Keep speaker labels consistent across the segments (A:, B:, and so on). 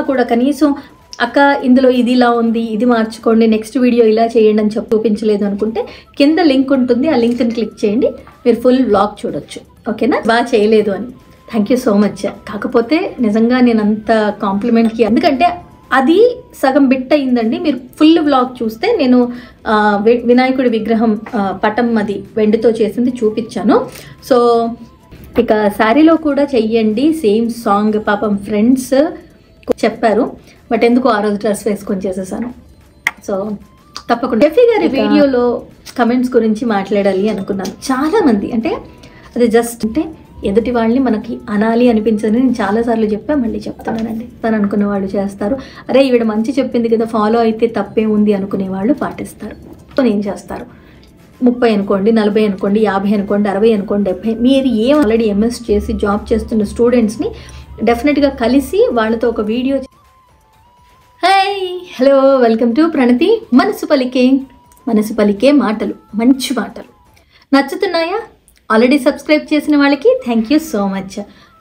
A: కూడా కనీసం అక్క ఇందులో ఇది ఇలా ఉంది, ఇది మార్చుకోండి, నెక్స్ట్ వీడియో ఇలా చేయండి అని చెప్పి చూపించలేదు అనుకుంటే కింద లింక్ ఉంటుంది, ఆ లింక్ని క్లిక్ చేయండి, మీరు ఫుల్ వ్లాగ్ చూడొచ్చు. ఓకేనా? బాగా చేయలేదు అని థ్యాంక్ యూ సో మచ్. కాకపోతే నిజంగా నేను అంత కాంప్లిమెంట్కి, ఎందుకంటే అది సగం బిట్ అయిందండి. మీరు ఫుల్ వ్లాగ్ చూస్తే నేను వినాయకుడి విగ్రహం పటం అది వెండితో చేసింది చూపించాను. సో ఇక శారీలో కూడా చెయ్యండి సేమ్ సాంగ్, పాపం ఫ్రెండ్స్ చెప్పారు, బట్ ఎందుకు ఆ రోజు డ్రెస్ వేసుకొని చేసేసాను. సో తప్పకుండా డెఫీ గారి వీడియోలో కమెంట్స్ గురించి మాట్లాడాలి అనుకున్నాను. చాలామంది అంటే అది జస్ట్ అంటే ఎదుటి వాళ్ళని మనకి అనాలి అనిపించదని నేను చాలాసార్లు చెప్పా, మళ్ళీ చెప్తున్నానండి. తను అనుకున్న వాళ్ళు చేస్తారు, అరే ఈవిడ మంచి చెప్పింది కదా ఫాలో అయితే తప్పే ఉంది అనుకునే వాళ్ళు పాటిస్తారు. సో నేను చేస్తారు 30 అనుకోండి, 40 అనుకోండి, 50 అనుకోండి, 60 అనుకోండి, 70, మీరు ఏం ఆల్రెడీ ఎంఎస్ చేసి జాబ్ చేస్తున్న స్టూడెంట్స్ని డెఫినెట్గా కలిసి వాళ్ళతో ఒక వీడియో. Hi, hello, welcome to Pranathi. మనసు పలికే మాటలు, మంచి మాటలు నచ్చుతున్నాయా? ఆల్రెడీ సబ్స్క్రైబ్ చేసిన వాళ్ళకి thank you so much.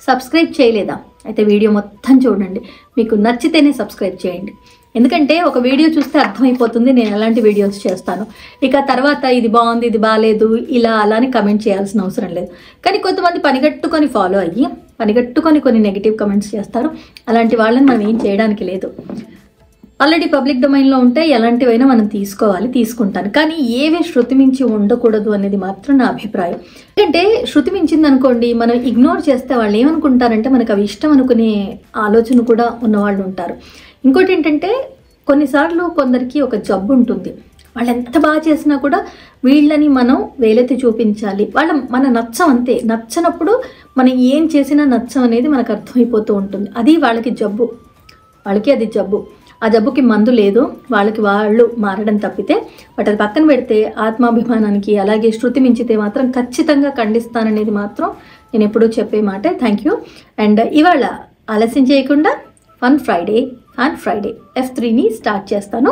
A: Subscribe చేయలేదా? అయితే వీడియో మొత్తం చూడండి, మీకు నచ్చితేనే సబ్స్క్రైబ్ చేయండి. ఎందుకంటే ఒక వీడియో చూస్తే అర్థమైపోతుంది నేను ఎలాంటి వీడియోస్ చేస్తాను. ఇక తర్వాత ఇది బాగుంది, ఇది బాగాలేదు, ఇలా అలా అని కమెంట్ చేయాల్సిన అవసరం లేదు. కానీ కొంతమంది పనిగట్టుకొని ఫాలో అయ్యి పనిగట్టుకొని కొన్ని నెగిటివ్ కమెంట్స్ చేస్తారు. అలాంటి వాళ్ళని మనం ఏం చేయడానికి లేదు. ఆల్రెడీ పబ్లిక్ డొమైన్లో ఉంటే ఎలాంటివైనా మనం తీసుకుంటాను. కానీ ఏవి శృతి మించి ఉండకూడదు అనేది మాత్రం నా అభిప్రాయం. ఎందుకంటే శృతి మించింది అనుకోండి, మనం ఇగ్నోర్ చేస్తే వాళ్ళు ఏమనుకుంటారంటే మనకు అవి ఇష్టం అనుకునే ఆలోచన కూడా ఉన్నవాళ్ళు ఉంటారు. ఇంకోటి ఏంటంటే కొన్నిసార్లు కొందరికి ఒక జబ్బు ఉంటుంది, వాళ్ళు ఎంత బాగా చేసినా కూడా వీళ్ళని మనం వేలెత్తి చూపించాలి, మన నచ్చం అంతే. నచ్చనప్పుడు మనం ఏం చేసినా నచ్చం అనేది మనకు అర్థమైపోతూ ఉంటుంది. అది వాళ్ళకి జబ్బు, అది జబ్బు. ఆ జబ్బుకి మందు లేదు, వాళ్ళు మారడం తప్పితే. బట్ అది పక్కన పెడితే ఆత్మాభిమానానికి అలాగే శృతి మించితే మాత్రం ఖచ్చితంగా ఖండిస్తాననేది మాత్రం నేను ఎప్పుడూ చెప్పే మాట. Thank you. అండ్ ఇవాళ ఆలస్యం చేయకుండా ఫన్ ఫ్రైడే F3ని స్టార్ట్ చేస్తాను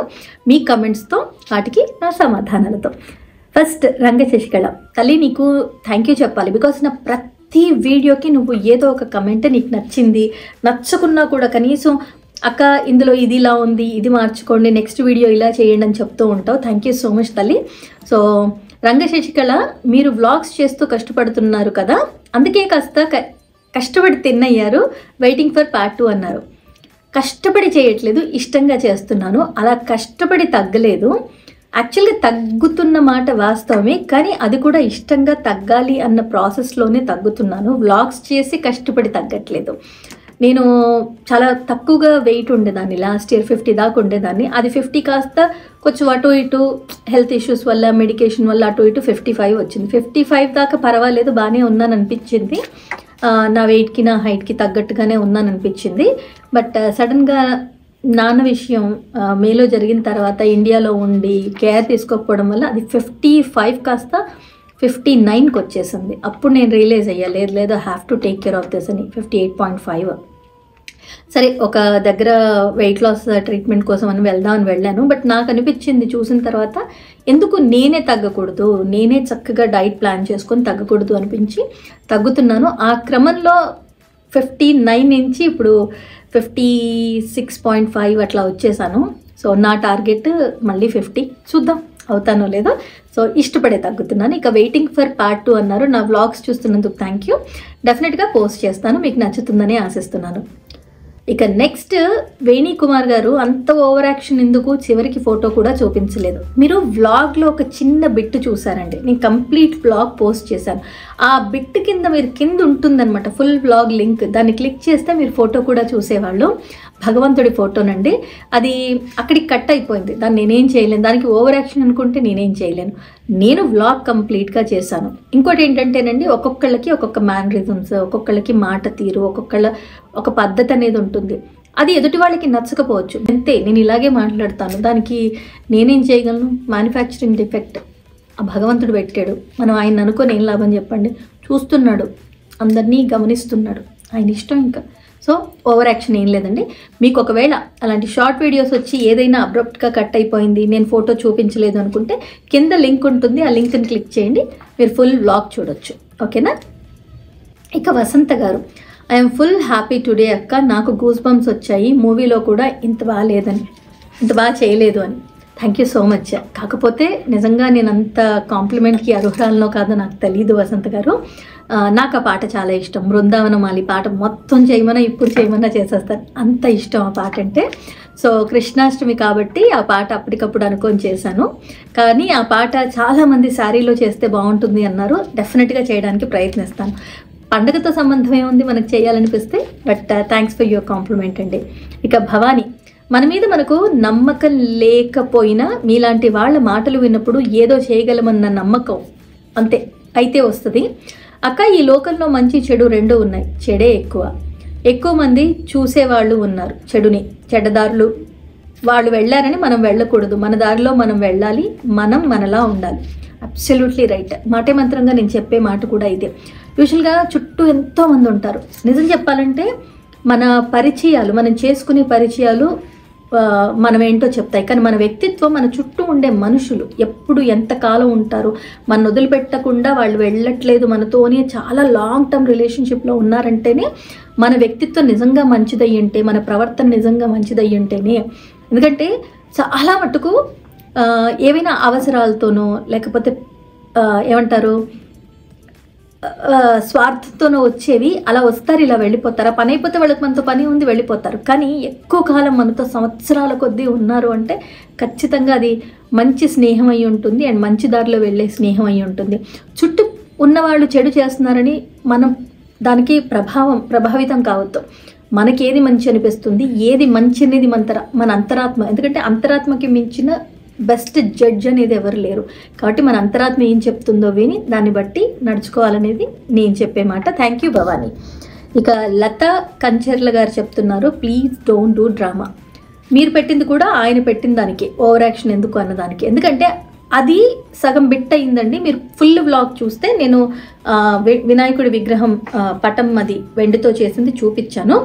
A: మీ కమెంట్స్తో, వాటికి నా సమాధానాలతో. ఫస్ట్ రంగ శశికళ తల్లి, నీకు థ్యాంక్ యూ చెప్పాలి. బికాస్ నా ప్రతి వీడియోకి నువ్వు ఏదో ఒక కమెంట్ నీకు నచ్చింది, నచ్చకున్నా కూడా కనీసం అక్క ఇందులో ఇది ఇలా ఉంది, ఇది మార్చుకోండి, నెక్స్ట్ వీడియో ఇలా చేయండి అని చెప్తూ ఉంటావు. థ్యాంక్ యూ సో మచ్ తల్లి. సో రంగ శశికళ, మీరు వ్లాగ్స్ చేస్తూ కష్టపడుతున్నారు కదా, అందుకే కాస్త కష్టపడి తిన్నయ్యారు, వెయిటింగ్ ఫర్ పార్ట్ 2 అన్నారు. కష్టపడి చేయట్లేదు, ఇష్టంగా చేస్తున్నాను. అలా కష్టపడి తగ్గలేదు. యాక్చువల్గా తగ్గుతున్న మాట వాస్తవమే, కానీ అది కూడా ఇష్టంగా తగ్గాలి అన్న ప్రాసెస్లోనే తగ్గుతున్నాను. వ్లాగ్స్ చేసి కష్టపడి తగ్గట్లేదు. నేను చాలా తక్కువగా వెయిట్ ఉండేదాన్ని, లాస్ట్ ఇయర్ 50 దాకా ఉండేదాన్ని. అది 50 కాస్త కొంచెం అటు ఇటు హెల్త్ ఇష్యూస్ వల్ల, మెడికేషన్ వల్ల అటు ఇటు 55 వచ్చింది. 55 దాకా పర్వాలేదు, బాగానే ఉన్నాను అనిపించింది. నా వెయిట్కి నా హైట్కి తగ్గట్టుగానే ఉన్నాను అనిపించింది. బట్ సడన్గా నాన్న విషయం మేలో జరిగిన తర్వాత ఇండియాలో ఉండి కేర్ తీసుకోకపోవడం వల్ల అది 55 కాస్త 59కి వచ్చేసింది. అప్పుడు నేను రియలైజ్ అయ్యా, లేదు have to take care of this అని. 58.5. సరే, ఒక దగ్గర వెయిట్ లాస్ ట్రీట్మెంట్ కోసం అని వెళ్ళాను. బట్ నాకు అనిపించింది చూసిన తర్వాత, ఎందుకు నేనే తగ్గకూడదు, నేనే చక్కగా డైట్ ప్లాన్ చేసుకొని తగ్గకూడదు అనిపించి తగ్గుతున్నాను. ఆ క్రమంలో 59 నుంచి ఇప్పుడు 56.5 అట్లా వచ్చేసాను. సో నా టార్గెట్ మళ్ళీ 50, చూద్దాం అవుతానో లేదో. సో ఇష్టపడే తగ్గుతున్నాను. ఇక వెయిటింగ్ ఫర్ పార్ట్ 2 అన్నారు. నా వ్లాగ్స్ చూస్తున్నందుకు థ్యాంక్ యూ. డెఫినెట్గా పోస్ట్ చేస్తాను, మీకు నచ్చుతుందని ఆశిస్తున్నాను. ఇక నెక్స్ట్ వేణి కుమార్ గారు, అంత ఓవర్ యాక్షన్ ఎందుకు, చివరికి ఫోటో కూడా చూపించలేదు. మీరు వ్లాగ్లో ఒక చిన్న బిట్ చూసారండి, నేను కంప్లీట్ వ్లాగ్ పోస్ట్ చేశాను. ఆ బిట్ కింద కింద ఉంటుందన్నమాట ఫుల్ వ్లాగ్ లింక్, దాన్ని క్లిక్ చేస్తే మీరు ఫోటో కూడా చూసేవాళ్ళు. భగవంతుడి ఫోటోనండి, అది అక్కడికి కట్ అయిపోయింది, దాన్ని నేనేం చేయలేను. దానికి ఓవర్ యాక్షన్ అనుకుంటే నేనేం చేయలేను. నేను వ్లాగ్ కంప్లీట్గా చేశాను. ఇంకోటి ఏంటంటేనండి, ఒక్కొక్కళ్ళకి ఒక్కొక్క మ్యానరిజమ్స్, ఒక్కొక్కళ్ళకి మాట తీరు, ఒక పద్ధతి అనేది ఉంటుంది. అది ఎదుటి వాళ్ళకి నచ్చకపోవచ్చు, అంతే. నేను ఇలాగే మాట్లాడతాను, దానికి నేనేం చేయగలను? మ్యానుఫ్యాక్చరింగ్ డిఫెక్ట్ ఆ భగవంతుడు పెట్టాడు. మనం ఆయన అనుకొని ఏం లాభం చెప్పండి? చూస్తున్నాడు, అందరినీ గమనిస్తున్నాడు, ఆయన ఇష్టం. ఇంకా సో ఓవర్ యాక్షన్ ఏం లేదండి. మీకు ఒకవేళ అలాంటి షార్ట్ వీడియోస్ వచ్చి ఏదైనా అబ్రప్ట్గా కట్ అయిపోయింది, నేను ఫోటో చూపించలేదు అనుకుంటే కింద లింక్ ఉంటుంది, ఆ లింక్ని క్లిక్ చేయండి, మీరు ఫుల్ వ్లాగ్ చూడొచ్చు. ఓకేనా? ఇక వసంత గారు, ఐఎమ్ ఫుల్ హ్యాపీ టుడే అక్క, నాకు గూస్ బంప్స్ వచ్చాయి, మూవీలో కూడా ఇంత బాగాలేదని, ఇంత బాగా చేయలేదు అని. Thank you so much. కాకపోతే నిజంగా నేను అంత కాంప్లిమెంట్కి అర్హురాలనో కాదో నాకు తెలీదు వసంత గారు. నాకు ఆ పాట చాలా ఇష్టం. బృందావనమాలి పాట మొత్తం చేయమన్నా ఇప్పుడు చేయమన్నా చేసేస్తాను, అంత ఇష్టం ఆ పాట అంటే. సో కృష్ణాష్టమి కాబట్టి ఆ పాట అప్పటికప్పుడు అనుకొని చేశాను. కానీ ఆ పాట చాలామంది శారీలో చేస్తే బాగుంటుంది అన్నారు. డెఫినెట్గా చేయడానికి ప్రయత్నిస్తాను. పండగతో సంబంధం ఏముంది, మనకు చేయాలనిపిస్తే. But thanks for your compliment అండి. ఇక భవానీ, మన మీద మనకు నమ్మకం లేకపోయినా మీలాంటి వాళ్ళ మాటలు విన్నప్పుడు ఏదో చేయగలమన్న నమ్మకం అంతే అయితే వస్తుంది అక్క. ఈ లోకంలో మంచి చెడు రెండు ఉన్నాయి, చెడే ఎక్కువ మంది చూసేవాళ్ళు ఉన్నారు చెడుని. చెడ్డదారులు వాళ్ళు వెళ్ళారని మనం వెళ్ళకూడదు, మన దారిలో మనం వెళ్ళాలి, మనం మనలా ఉండాలి. Absolutely right. మాటే మంత్రంగా నేను చెప్పే మాట కూడా ఇదే. యూజువల్గా చుట్టూ ఎంతోమంది ఉంటారు. నిజం చెప్పాలంటే మన పరిచయాలు, మనం చేసుకునే పరిచయాలు మనం ఏంటో చెప్తాయి. కానీ మన వ్యక్తిత్వం, మన చుట్టూ ఉండే మనుషులు ఎప్పుడు ఎంతకాలం ఉంటారు, మన వదిలిపెట్టకుండా వాళ్ళు వెళ్ళట్లేదు మనతోనే, చాలా లాంగ్ టర్మ్ రిలేషన్షిప్లో ఉన్నారంటేనే మన వ్యక్తిత్వం నిజంగా మంచిదయ్యి ఉంటే, మన ప్రవర్తన నిజంగా మంచిదయ్యి ఉంటేనే. ఎందుకంటే చాలా మటుకు ఏవైనా అవసరాలతోనో లేకపోతే ఏమంటారు స్వార్థంతోనో వచ్చేవి అలా వస్తారు, ఇలా వెళ్ళిపోతారు. ఆ పని అయిపోతే వాళ్ళకి మనతో పని ఉంది వెళ్ళిపోతారు. కానీ ఎక్కువ కాలం మనతో సంవత్సరాల కొద్దీ ఉన్నారు అంటే ఖచ్చితంగా అది మంచి స్నేహం అయి ఉంటుంది, అండ్ మంచి దారిలో వెళ్ళే స్నేహం అయి ఉంటుంది. చుట్టూ ఉన్నవాళ్ళు చెడు చేస్తున్నారని మనం దానికి ప్రభావితం కావద్దు. మనకి ఏది మంచి అనిపిస్తుంది, ఏది మంచి అనేది మన అంతరాత్మ. ఎందుకంటే అంతరాత్మకి మించిన బెస్ట్ జడ్జ్ అనేది ఎవరు లేరు. కాబట్టి మన అంతరాత్మ ఏం చెప్తుందో విని దాన్ని బట్టి నడుచుకోవాలనేది నేను చెప్పే మాట. Thank you Bhavani. ఇక లత కంచర్ల గారు చెప్తున్నారు, ప్లీజ్ డోంట్ డూ డ్రామా. మీరు పెట్టింది కూడా ఆయన పెట్టిన దానికి, ఓవర్ యాక్షన్ ఎందుకు అన్నదానికి. ఎందుకంటే అది సగం బిట్ అయిందండి. మీరు ఫుల్ వ్లాగ్ చూస్తే నేను వినాయకుడి విగ్రహం పటం అది వెండితో చేసింది చూపించాను.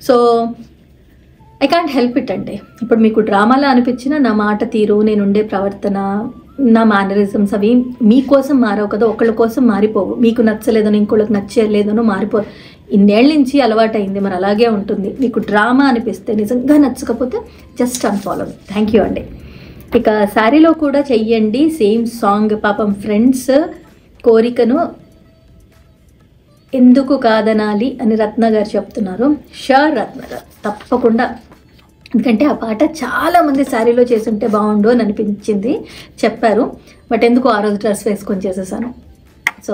A: So I can't help it అండి. ఇప్పుడు మీకు డ్రామాలా అనిపించిన నా మాట తీరు, నేనుండే ప్రవర్తన, నా మేనరిజమ్స్ అవి మీకోసం మారవు కదా, ఒకళ్ళ కోసం మారిపోవు. మీకు నచ్చలేదనో ఇంకోళ్ళకి నచ్చలేదనో మారిపోవు. ఇన్నేళ్ళ నుంచి అలవాటైంది, మరి అలాగే ఉంటుంది. మీకు డ్రామా అనిపిస్తే, నిజంగా నచ్చకపోతే జస్ట్ అన్ఫాలో. థ్యాంక్ యూ అండి. ఇక శారీలో కూడా చెయ్యండి సేమ్ సాంగ్, పాపం ఫ్రెండ్స్ కోరికను ఎందుకు కాదనాలి అని రత్న గారు చెప్తున్నారు. షూర్ రత్న గారు, తప్పకుండా. ఎందుకంటే ఆ పాట చాలామంది శారీలో చేస్తుంటే బాగుండు అని అనిపించింది, చెప్పారు. బట్ ఎందుకు ఆ రోజు డ్రెస్ వేసుకొని చేసేసాను. సో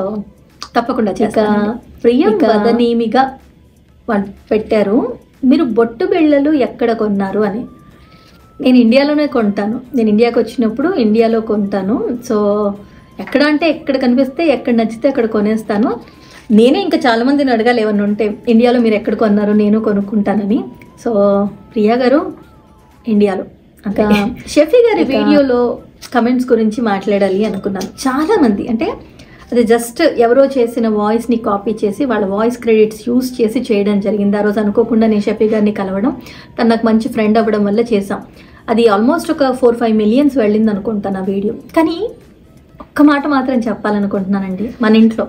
A: తప్పకుండా చేస్తాను. ప్రియం వదనీమిగా వాళ్ళు పెట్టారు, మీరు బొట్టు బిళ్ళలు ఎక్కడ కొన్నారు అని. నేను ఇండియాలోనే కొంటాను. నేను ఇండియాకి వచ్చినప్పుడు ఇండియాలో కొంటాను. సో ఎక్కడ అంటే ఎక్కడ కనిపిస్తే, ఎక్కడ నచ్చితే అక్కడ కొనేస్తాను. నేనే ఇంకా చాలామందిని అడగాలి ఏమన్నా ఉంటే, ఇండియాలో మీరు ఎక్కడ కొన్నారు, నేను కొనుక్కుంటానని. సో ప్రియా గారు ఇండియాలో. అంటే షెఫీ గారి వీడియోలో కమెంట్స్ గురించి మాట్లాడాలి అనుకున్నాను. చాలామంది అంటే అది జస్ట్ ఎవరో చేసిన వాయిస్ని కాపీ చేసి వాళ్ళ వాయిస్ క్రెడిట్స్ యూస్ చేసి చేయడం జరిగింది. ఆ రోజు అనుకోకుండా నేను షెఫీ గారిని కలవడం, తను నాకు మంచి ఫ్రెండ్ అవ్వడం వల్ల చేసాం. అది ఆల్మోస్ట్ ఒక 4-5 మిలియన్స్ వెళ్ళింది అనుకుంటాను ఆ వీడియో. కానీ ఒక్క మాట మాత్రం చెప్పాలనుకుంటున్నానండి. మన ఇంట్లో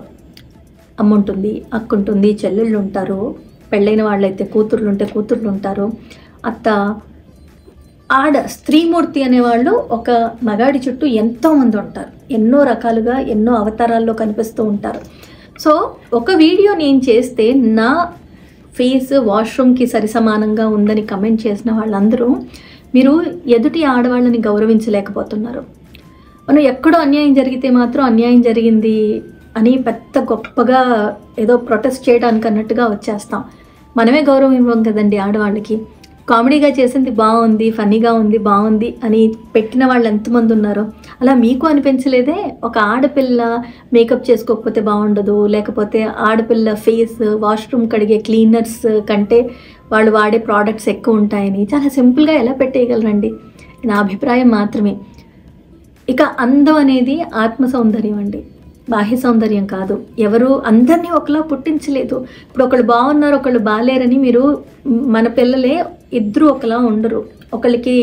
A: అమ్మ ఉంటుంది, అక్క ఉంటుంది, చెల్లెళ్ళు ఉంటారు, పెళ్ళైన వాళ్ళైతే కూతుర్లు ఉంటే కూతుర్లు ఉంటారు, అత్త, ఆడ, స్త్రీమూర్తి అనేవాళ్ళు ఒక మగాడి చుట్టూ ఎంతోమంది ఉంటారు. ఎన్నో రకాలుగా ఎన్నో అవతారాల్లో కనిపిస్తూ ఉంటారు. సో ఒక వీడియో నేను చేస్తే నా ఫేస్ వాష్రూమ్కి సరిసమానంగా ఉందని కమెంట్ చేసిన వాళ్ళందరూ మీరు ఎదుటి ఆడవాళ్ళని గౌరవించలేకపోతున్నారు. మనం ఎక్కడో అన్యాయం జరిగితే మాత్రం అన్యాయం జరిగింది అని పెద్ద గొప్పగా ఏదో ప్రొటెస్ట్ చేయడానికి అన్నట్టుగా వచ్చేస్తాం. మనమే గౌరవం ఇవ్వం కదండి ఆడవాళ్ళకి. కామెడీగా చేసింది బాగుంది, ఫన్నీగా ఉంది, బాగుంది అని పెట్టిన వాళ్ళు ఎంతమంది ఉన్నారో. అలా మీకు అనిపించలేదే? ఒక ఆడపిల్ల మేకప్ చేసుకోకపోతే బాగుండదు, లేకపోతే ఆడపిల్ల ఫేస్ వాష్రూమ్ కడిగే క్లీనర్స్ కంటే వాళ్ళు వాడే ప్రోడక్ట్స్ ఎక్కువ ఉంటాయని చాలా సింపుల్గా ఎలా పెట్టేయగలరండి? నా అభిప్రాయం మాత్రమే. ఇక అందం అనేది ఆత్మ సౌందర్యం అండి. బాహ్య సౌందర్యం కాదు. ఎవరు అందరినీ ఒకలా పుట్టించలేదు. ఇప్పుడు ఒకళ్ళు బాగున్నారు, ఒకళ్ళు బాగాలేరని మీరు, మన పిల్లలే ఇద్దరు ఒకలా ఉండరు. ఒకళ్ళకి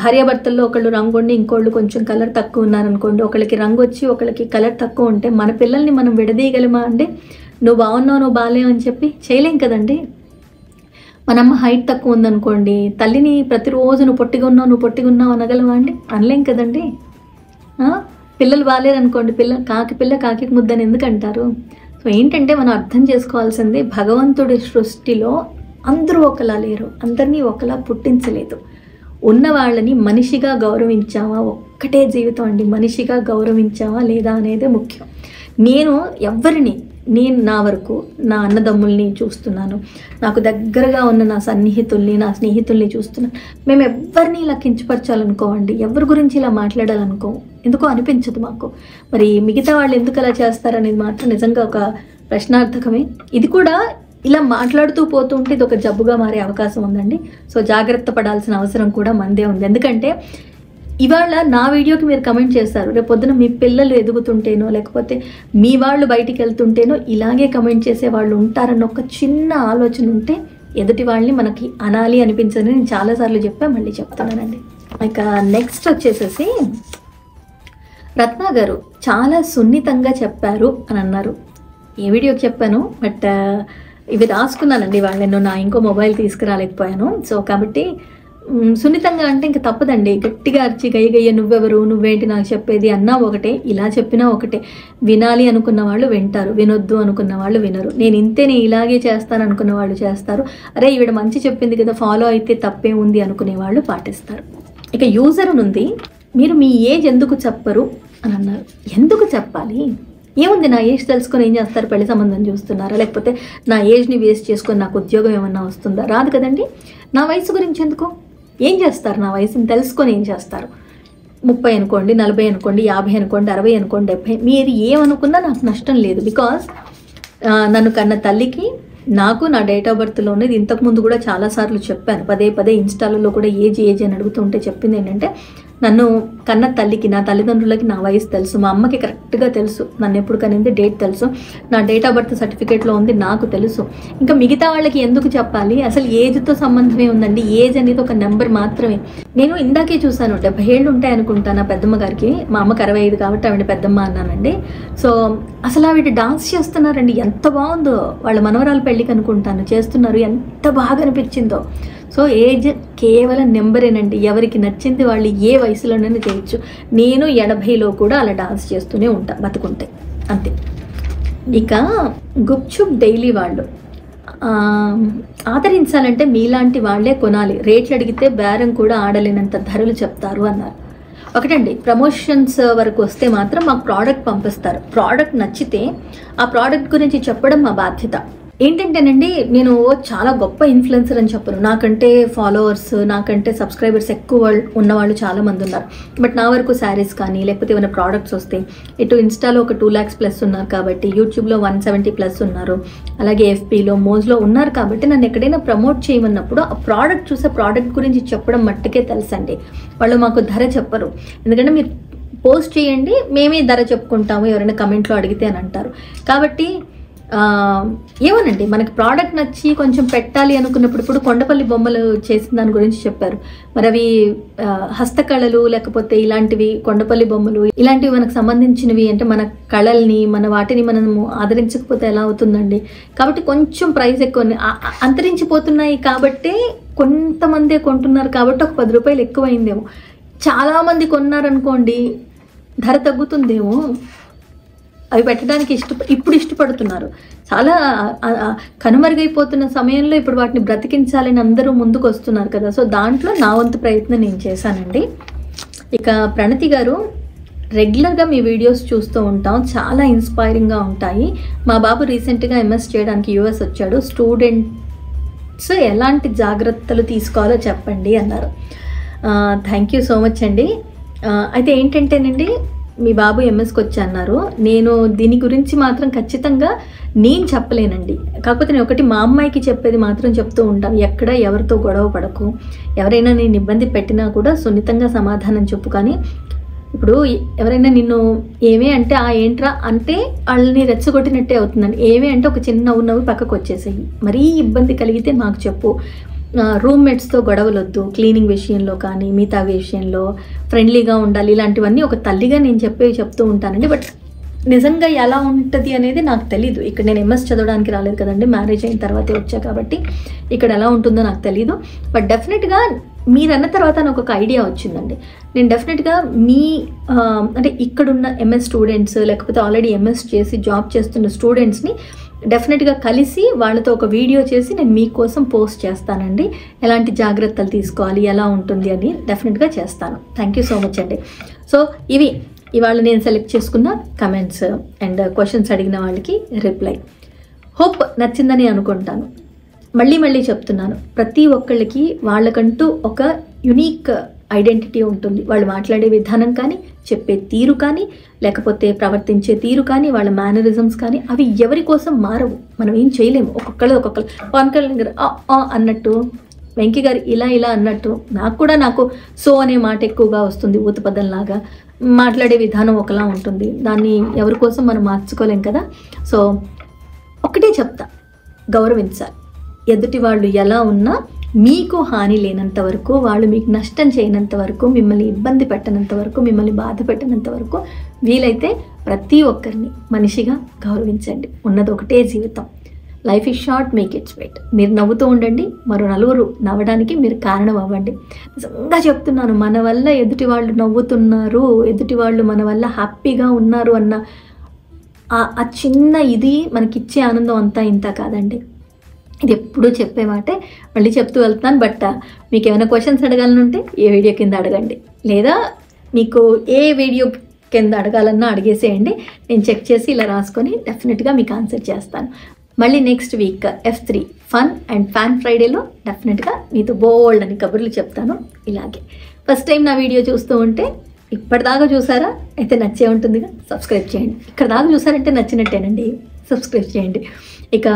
A: భార్యాభర్తల్లో ఒకళ్ళు రంగు ఉండి ఇంకోళ్ళు కొంచెం కలర్ తక్కువ ఉన్నారనుకోండి, ఒకళ్ళకి రంగు వచ్చి ఒకళ్ళకి కలర్ తక్కువ ఉంటే మన పిల్లల్ని మనం విడదీయగలమా అండి? నువ్వు బాగున్నావు, నువ్వు బాగాలేవు అని చెప్పి చేయలేం కదండి. మనమ్మ హైట్ తక్కువ ఉందనుకోండి, తల్లిని ప్రతిరోజు నువ్వు పొట్టిగా ఉన్నావు అనగలమా అండి? అనలేం కదండి. పిల్లలు బాగాలేరనుకోండి, పిల్ల కాకి ముద్దని ఎందుకు అంటారు? సో ఏంటంటే మనం అర్థం చేసుకోవాల్సింది, భగవంతుడి సృష్టిలో అందరూ ఒకలా లేరు, అందరినీ ఒకలా పుట్టించలేదు. ఉన్న వాళ్ళని మనిషిగా గౌరవించావా, ఒక్కటే జీవితం అండి, మనిషిగా గౌరవించావా లేదా అనేదే ముఖ్యం. నేను నా వరకు నా అన్నదమ్ముల్ని చూస్తున్నాను, నాకు దగ్గరగా ఉన్న నా స్నేహితుల్ని చూస్తున్నాను. మేము ఎవరిని ఇలా కించపరచాలనుకోవండి, ఎవరి గురించి ఇలా మాట్లాడాలనుకో, ఎందుకో అనిపించదు మాకు. మరి మిగతా వాళ్ళు ఎందుకు అలా చేస్తారనేది మాత్రం నిజంగా ఒక ప్రశ్నార్థకమే. ఇది కూడా ఇలా మాట్లాడుతూ పోతూ ఉంటే ఇది ఒక జబ్బుగా మారే అవకాశం ఉందండి. సో జాగ్రత్త పడాల్సిన అవసరం కూడా మనదే ఉంది. ఎందుకంటే ఇవాళ నా వీడియోకి మీరు కమెంట్ చేస్తారు, రేపు పొద్దున మీ పిల్లలు ఎదుగుతుంటేనో లేకపోతే మీ వాళ్ళు బయటికి వెళ్తుంటేనో ఇలాగే కమెంట్ చేసే వాళ్ళు ఉంటారన్న ఒక చిన్న ఆలోచన ఉంటే ఎదుటి వాళ్ళని మనకి అనాలి అనిపించదని నేను చాలాసార్లు మళ్ళీ చెప్తున్నానండి. ఇక నెక్స్ట్ వచ్చేసేసి రత్న గారు చాలా సున్నితంగా చెప్పారు అని అన్నారు. ఏ వీడియోకి చెప్పాను, బట్ ఇవి రాసుకున్నానండి వాళ్ళను, నా ఇంకో మొబైల్ తీసుకురాలేకపోయాను. సో కాబట్టి సున్నితంగా అంటే ఇంకా తప్పదండి, గట్టిగా అరిచి గయ్య నువ్వెవరు, నువ్వేంటి నాకు చెప్పేది అన్నా ఒకటే, ఇలా చెప్పినా ఒకటే. వినాలి అనుకున్న వాళ్ళు వింటారు, వినొద్దు అనుకున్న వాళ్ళు వినరు. నేను ఇంతేనే, ఇలాగే చేస్తాను అనుకున్న వాళ్ళు చేస్తారు, అరే ఈవిడ మంచి చెప్పింది కదా ఫాలో అయితే తప్పే ఉంది అనుకునే వాళ్ళు పాటిస్తారు. ఇక యూజర్ నుండి మీరు మీ ఏజ్ ఎందుకు చెప్పరు అని అన్నారు. ఎందుకు చెప్పాలి? ఏముంది, నా ఏజ్ తెలుసుకొని ఏం చేస్తారు? పెళ్లి సంబంధం చూస్తున్నారా, లేకపోతే నా ఏజ్ని వేస్ట్ చేసుకొని నాకు ఉద్యోగం ఏమన్నా వస్తుందా? రాదు కదండి. నా వయసు గురించి ఎందుకు, ఏం చేస్తారు? నా వయసుని తెలుసుకొని ఏం చేస్తారు? 30 అనుకోండి, 40 అనుకోండి, 50 అనుకోండి, 60 అనుకోండి, 70, మీరు ఏమనుకున్నా నాకు నష్టం లేదు. బికాస్ నన్ను కన్న తల్లికి నాకు నా డేట్ ఆఫ్ బర్త్లో ఉన్నది ఇంతకుముందు కూడా చాలాసార్లు చెప్పాను, పదే ఇన్స్టాలలో కూడా ఏజ్ అని అడుగుతుంటే చెప్పింది ఏంటంటే, నన్ను కన్న తల్లికి, నా తల్లిదండ్రులకి నా వయసు తెలుసు, మా అమ్మకి కరెక్ట్గా తెలుసు నన్ను ఎప్పుడు కనింది, డేట్ తెలుసు, నా డేట్ ఆఫ్ బర్త్ సర్టిఫికేట్లో ఉంది, నాకు తెలుసు. ఇంకా మిగతా వాళ్ళకి ఎందుకు చెప్పాలి? అసలు ఏజ్తో సంబంధమే ఉందండి, ఏజ్ అనేది ఒక నెంబర్ మాత్రమే. నేను ఇందాకే చూశాను, 70 ఏళ్ళు ఉంటాయి అనుకుంటా నా పెద్దమ్మ గారికి, మా అమ్మకి 65 కాబట్టి ఆవిడ పెద్దమ్మ అన్నానండి. సో అసలు ఆవిడ డాన్స్ చేస్తున్నారండి, ఎంత బాగుందో, వాళ్ళ మనవరాలు పెళ్ళికి అనుకుంటాను చేస్తున్నారు, ఎంత బాగా అనిపించిందో. సో ఏజ్ కేవలం నెంబరేనండి, ఎవరికి నచ్చింది వాళ్ళు ఏ వయసులోనైనా చేయొచ్చు. నేను 80లో కూడా అలా డాన్స్ చేస్తూనే ఉంటా బతుకుంటే, అంతే. ఇక గుప్చుప్ డైలీ వాళ్ళు ఆదరించాలంటే మీలాంటి వాళ్ళే కొనాలి, రేట్లు అడిగితే బేరం కూడా ఆడలేనంత ధరలు చెప్తారు అన్నారు. ఒకటండి, ప్రమోషన్స్ వరకు వస్తే మాత్రం మాకు ప్రోడక్ట్ పంపిస్తారు, ప్రోడక్ట్ నచ్చితే ఆ ప్రోడక్ట్ గురించి చెప్పడం మా బాధ్యత. ఏంటంటేనండి, నేను చాలా గొప్ప ఇన్ఫ్లుయెన్సర్ అని చెప్పను, నాకంటే ఫాలోవర్స్, నాకంటే సబ్స్క్రైబర్స్ ఎక్కువ ఉన్నవాళ్ళు చాలామంది ఉన్నారు. బట్ నా వరకు శారీస్ కానీ లేకపోతే ఏమైనా ప్రోడక్ట్స్ వస్తే, ఇటు ఇన్స్టాలో ఒక 2 lakhs ప్లస్ ఉన్నారు కాబట్టి, యూట్యూబ్లో 170 ప్లస్ ఉన్నారు, అలాగే ఎఫ్బీలో మోజ్లో ఉన్నారు కాబట్టి, నన్ను ఎక్కడైనా ప్రమోట్ చేయమన్నప్పుడు ఆ ప్రోడక్ట్ చూసే ప్రోడక్ట్ గురించి చెప్పడం మట్టుకే తెలుసండి. వాళ్ళు మాకు ధర చెప్పరు, ఎందుకంటే మీరు పోస్ట్ చేయండి మేమే ధర చెప్పుకుంటాము ఎవరైనా కమెంట్లో అడిగితే అని అంటారు. కాబట్టి ఏమోనండి, మనకి ప్రోడక్ట్ నచ్చి కొంచెం పెట్టాలి అనుకున్నప్పుడు, ఇప్పుడు కొండపల్లి బొమ్మలు చేసిన దాని గురించి చెప్పారు, మరి అవి హస్తకళలు లేకపోతే ఇలాంటివి కొండపల్లి బొమ్మలు ఇలాంటివి మనకు సంబంధించినవి అంటే మన కళల్ని మన వాటిని మనము ఆదరించకపోతే ఎలా అవుతుందండి. కాబట్టి కొంచెం ప్రైస్ ఎక్కువ అంతరించిపోతున్నాయి కాబట్టి కొంతమందే కొంటున్నారు కాబట్టి ఒక 10 రూపాయలు ఎక్కువైందేమో. చాలామంది కొన్నారనుకోండి ధర తగ్గుతుందేమో, అవి పెట్టడానికి ఇప్పుడు ఇష్టపడుతున్నారు. చాలా కనుమరుగైపోతున్న సమయంలో ఇప్పుడు వాటిని బ్రతికించాలని అందరూ ముందుకు వస్తున్నారు కదా. సో దాంట్లో నా వంతు ప్రయత్నం నేను చేశానండి. ఇక ప్రణతి గారు, రెగ్యులర్గా మీ వీడియోస్ చూస్తూ ఉంటాం, చాలా ఇన్స్పైరింగ్గా ఉంటాయి. మా బాబు రీసెంట్గా ఎంఎస్ చేయడానికి యూఎస్ వచ్చాడు, స్టూడెంట్స్ ఎలాంటి జాగ్రత్తలు తీసుకోవాలో చెప్పండి అన్నారు. థ్యాంక్ యూ సో మచ్ అండి. అయితే ఏంటంటేనండి, మీ బాబు ఎంఎస్కి వచ్చి అన్నారు, నేను దీని గురించి మాత్రం ఖచ్చితంగా నేను చెప్పలేనండి. కాకపోతే నేను ఒకటి మా అమ్మాయికి చెప్పేది మాత్రం చెప్తూ ఉంటాను, ఎక్కడ ఎవరితో గొడవ పడకు, ఎవరైనా నేను ఇబ్బంది పెట్టినా కూడా సున్నితంగా సమాధానం చెప్పు, కానీ ఇప్పుడు ఎవరైనా నిన్ను ఏమే అంటే ఆ ఏంట్రా అంటే వాళ్ళని రెచ్చగొట్టినట్టే అవుతుందండి. ఏమే అంటే ఒక చిన్న నవ్వు పక్కకు వచ్చేసేయి. మరీ ఇబ్బంది కలిగితే మాకు చెప్పు. రూమ్మేట్స్తో గొడవలు వద్దు, క్లీనింగ్ విషయంలో కానీ మిగతా విషయంలో ఫ్రెండ్లీగా ఉండాలి. ఇలాంటివన్నీ ఒక తల్లిగా నేను చెప్తూ ఉంటానండి. బట్ నిజంగా ఎలా ఉంటుంది అనేది నాకు తెలీదు. ఇక్కడ నేను ఎంఎస్ చదవడానికి రాలేదు కదండి, మ్యారేజ్ అయిన తర్వాతే వచ్చా కాబట్టి ఇక్కడ ఎలా ఉంటుందో నాకు తెలీదు. బట్ డెఫినెట్గా మీరు అన్న తర్వాత నాకు ఒక ఐడియా వచ్చిందండి. నేను డెఫినెట్గా మీ అంటే ఇక్కడున్న ఎంఎస్ స్టూడెంట్స్ లేకపోతే ఆల్రెడీ ఎంఎస్ చేసి జాబ్ చేస్తున్న స్టూడెంట్స్ని డెఫినెట్గా కలిసి వాళ్ళతో ఒక వీడియో చేసి నేను మీకోసం పోస్ట్ చేస్తానండి. ఎలాంటి జాగ్రత్తలు తీసుకోవాలి, ఎలా ఉంటుంది అని డెఫినెట్గా చేస్తాను. థ్యాంక్ యూ సో మచ్ అండి. సో ఇవాళ నేను సెలెక్ట్ చేసుకున్న కమెంట్స్ అండ్ క్వశ్చన్స్ అడిగిన వాళ్ళకి రిప్లై. హోప్ నచ్చిందని అనుకుంటాను. మళ్ళీ చెప్తున్నాను, ప్రతి ఒక్కళ్ళకి వాళ్ళకంటూ ఒక యునీక్ ఐడెంటిటీ ఉంటుంది. వాళ్ళు మాట్లాడే విధానం కానీ, చెప్పే తీరు కానీ, లేకపోతే ప్రవర్తించే తీరు కానీ, వాళ్ళ మేనరిజమ్స్ కానీ అవి ఎవరి కోసం మారవు. మనం ఏం చేయలేము. ఒక్కొక్కరు పవన్ కళ్యాణ్ గారు అన్నట్టు, వెంకీ గారు ఇలా అన్నట్టు, నాకు సో అనే మాట ఎక్కువగా వస్తుంది. ఊతపదంలాగా మాట్లాడే విధానం ఒకలా ఉంటుంది. దాన్ని ఎవరి కోసం మనం మార్చుకోలేం కదా. సో ఒకటే చెప్తా, గౌరవించాలి. ఎదుటి వాళ్ళు ఎలా ఉన్నా మీకు హాని లేనంత వరకు, వాళ్ళు మీకు నష్టం చేయనంత వరకు, మిమ్మల్ని ఇబ్బంది పెట్టనంత వరకు, మిమ్మల్ని బాధ పెట్టనంత వరకు వీలైతే ప్రతి ఒక్కరిని మనిషిగా గౌరవించండి. ఉన్నది ఒకటే జీవితం. Life is short, make it sweet. మీరు నవ్వుతూ ఉండండి, మరో నలుగురు నవ్వడానికి మీరు కారణం అవ్వండి. నిజంగా చెప్తున్నాను, మన వల్ల ఎదుటి వాళ్ళు నవ్వుతున్నారు, ఎదుటి వాళ్ళు మన వల్ల హ్యాపీగా ఉన్నారు అన్న ఆ చిన్న ఇది మనకిచ్చే ఆనందం అంతా ఇంత కాదండి. ఇది ఎప్పుడూ చెప్పే మాటే, మళ్ళీ చెప్తూ వెళ్తున్నాను. బట్ మీకు ఏమైనా క్వశ్చన్స్ అడగాలనుంటే ఏ వీడియో కింద అడగండి, లేదా మీకు ఏ వీడియో కింద అడగాలన్నా అడిగేసేయండి. నేను చెక్ చేసి ఇలా రాసుకొని డెఫినెట్గా మీకు ఆన్సర్ చేస్తాను. మళ్ళీ next week F3 fun and fan ఫ్రైడేలో డెఫినెట్గా మీతో బోల్డ్ అని కబుర్లు చెప్తాను. ఇలాగే ఫస్ట్ టైం నా వీడియో చూస్తూ ఉంటే, ఇప్పటిదాకా చూసారా అయితే నచ్చే ఉంటుందిగా, సబ్స్క్రైబ్ చేయండి. ఇక్కడ దాకా చూసారంటే నచ్చినట్టేనండి, సబ్స్క్రైబ్ చేయండి. ఇక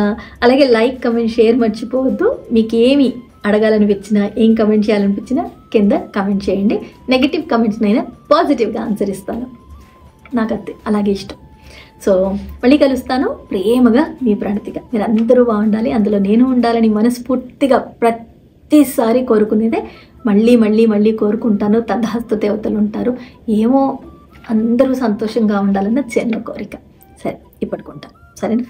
A: అలాగే లైక్, కమెంట్, షేర్ మర్చిపోవద్దు. మీకు ఏమి అడగాలనిపించినా, ఏం కమెంట్ చేయాలనిపించినా కింద కమెంట్ చేయండి. నెగిటివ్ కమెంట్స్నైనా పాజిటివ్గా ఆన్సర్ ఇస్తాను. నాకు అంతే అలాగే ఇష్టం. సో మళ్ళీ కలుస్తాను. ప్రేమగా మీ ప్రణతిగా. మీరు అందరూ బాగుండాలి, అందులో నేను ఉండాలని మనస్ఫూర్తిగా ప్రతిసారి కోరుకునేదే. మళ్ళీ కోరుకుంటాను. తథాస్తు దేవతలు ఉంటారు. ఏమో అందరూ సంతోషంగా ఉండాలన్న చిన్న కోరిక. సరే, ఇప్పటికుంటాను. సరేనా?